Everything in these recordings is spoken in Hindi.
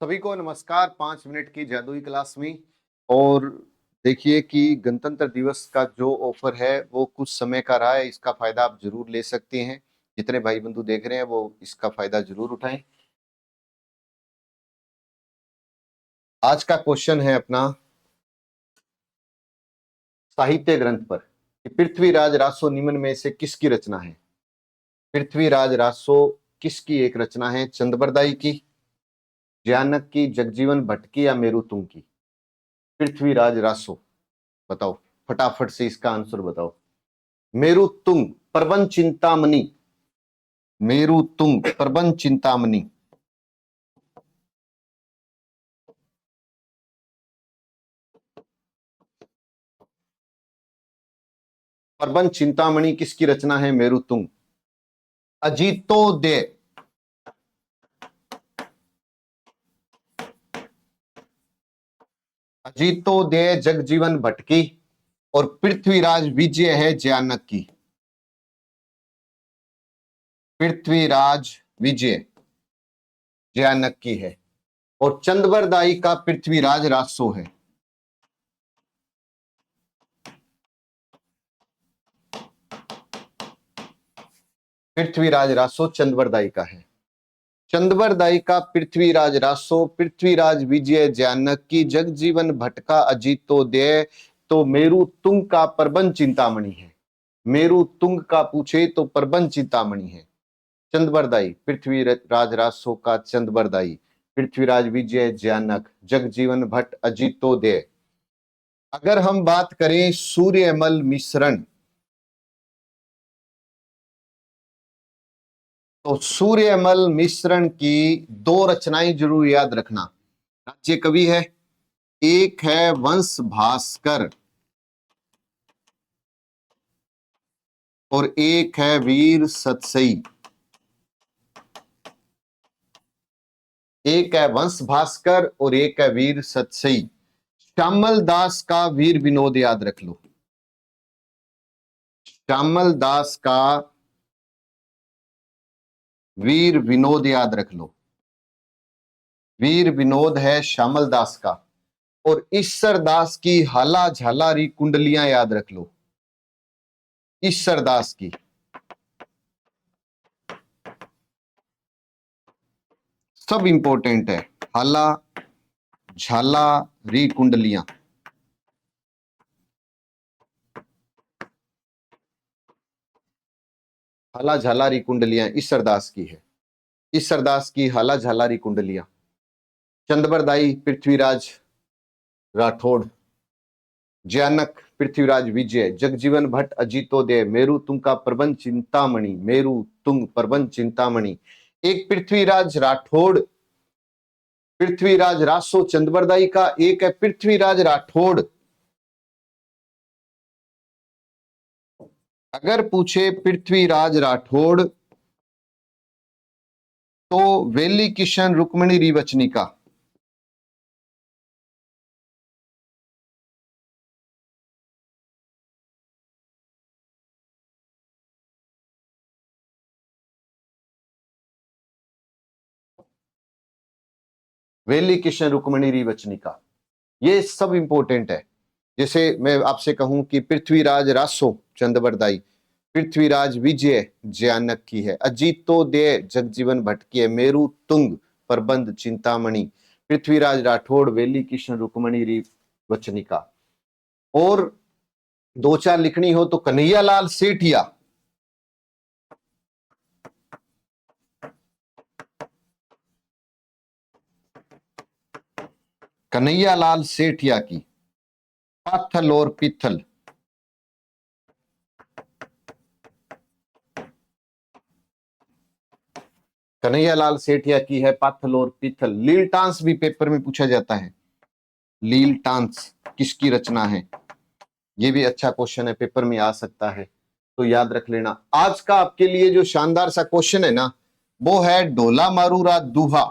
सभी को नमस्कार। 5 मिनट की जादुई क्लास में। और देखिए कि गणतंत्र दिवस का जो ऑफर है वो कुछ समय का रहा है। इसका फायदा आप जरूर ले सकते हैं। जितने भाई बंधु देख रहे हैं वो इसका फायदा जरूर उठाएं। आज का क्वेश्चन है अपना साहित्य ग्रंथ पर कि पृथ्वीराज रासो निम्न में से किसकी रचना है। पृथ्वीराज रासो किसकी एक रचना है? चंद्रबरदाई की, जयानक की, जगजीवन भट्ट की या मेरुतुंग की? पृथ्वीराज रासो बताओ, फटाफट से इसका आंसर बताओ। मेरुतुंग प्रबंध चिंतामणि, मेरुतुंग प्रबंध चिंतामणि। प्रबंध चिंतामणि किसकी रचना है? मेरुतुंग। अजितोदय, अजितोदय जगजीवन भट्ट की और पृथ्वीराज विजय है जयानक की। पृथ्वीराज विजय जयानक की है और चंद्रबरदाई का पृथ्वीराज रासो है। पृथ्वीराज रासो चंद्रबरदाई का है। चंद्रबरदाई का पृथ्वीराज रासो, पृथ्वीराज विजय जयानक की, जगजीवन भट्ट का अजितोदय, तो मेरुतुंग का प्रबंध चिंतामणि है। मेरुतुंग का पूछे तो प्रबंध चिंतामणि है। चंद्रबरदाई पृथ्वीराज रासो का चंद्रबरदाई, पृथ्वीराज विजय जयानक, जगजीवन भट्ट अजितोदय। अगर हम बात करें सूर्यमल मिश्रण, तो सूर्यमल मिश्रण की दो रचनाएं जरूर याद रखना। राज्य कवि है, एक है वंश भास्कर और एक है वीर सतसई। एक है वंश भास्कर और एक है वीर सतसई। श्यामल दास का वीर विनोद याद रख लो। श्यामल दास का वीर विनोद याद रख लो। वीर विनोद है श्यामल दास का। और ईश्वर दास की हाला झालारी कुंडलियां याद रख लो। ईश्वर दास की सब इंपॉर्टेंट है। हाला झालारी कुंडलियां, हाला झालारी कुंडलियां ईश्वर दास की है। ईश्वर दास की हाला झालारी कुंडलियां। चंद्रबरदाई पृथ्वीराज राठौड़, जयानक पृथ्वीराज विजय, जगजीवन भट्ट अजितोदय, मेरुतुंग का प्रबंध चिंतामणि, मेरुतुंग प्रबंध चिंतामणि। एक पृथ्वीराज राठौड़, पृथ्वीराज रासो चंद्रबरदाई का, एक है पृथ्वीराज राठौड़। अगर पूछे पृथ्वीराज राठौड़ तो वेली किशन रुक्मिणी रिवचनी का। वेली किशन रुक्मिणी रिवचनी का, ये सब इंपॉर्टेंट है। जैसे मैं आपसे कहूं कि पृथ्वीराज रासो चंद्रबरदाई, पृथ्वीराज विजय जयानक की है, अजितोदय जगजीवन भट्ट की है, मेरुतुंग प्रबंध चिंतामणि, पृथ्वीराज राठौड़ वेली किशन रुक्मिणी रिवचनी का। और दो चार लिखनी हो तो कन्हैयालाल सेठिया, कन्हैयालाल सेठिया की पाथल और पिथल। कन्हैयालाल सेठिया की है पाथल और पिथल। लील टांस भी पेपर में पूछा जाता है। लील टांस किसकी रचना है? ये भी अच्छा क्वेश्चन है, पेपर में आ सकता है, तो याद रख लेना। आज का आपके लिए जो शानदार सा क्वेश्चन है ना, वो है ढोला मारूरा दूहा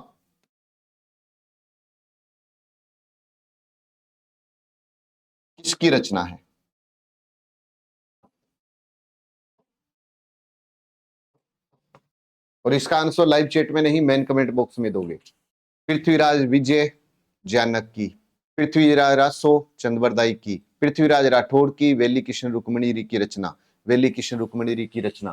किसकी रचना है? और इसका आंसर लाइव चैट में नहीं, मेन कमेंट बॉक्स में दोगे। पृथ्वीराज विजय जानक की, पृथ्वीराज रासो चंद्रवरदाई की, पृथ्वीराज राठौड़ की वेली किशन रुक्मणी री की रचना, वेली किशन रुक्मणी री की रचना,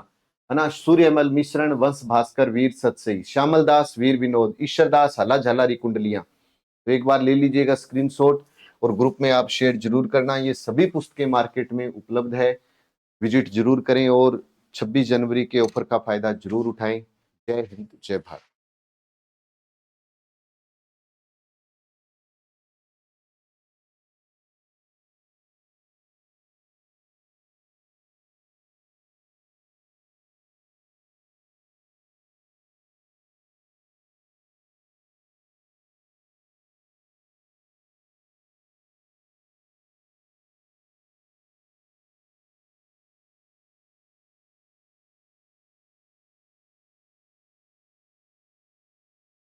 है ना। सूर्यमल मिश्रण वंश भास्कर वीर सतसई, श्यामल दास वीर विनोद, ईश्वर दास हला झला री कुंडलियां। तो एक बार ले लीजिएगा स्क्रीनशॉट और ग्रुप में आप शेयर जरूर करना। ये सभी पुस्तकें मार्केट में उपलब्ध है, विजिट जरूर करें और 26 जनवरी के ऑफर का फायदा जरूर उठाएं। जय हिंद, जय भारत।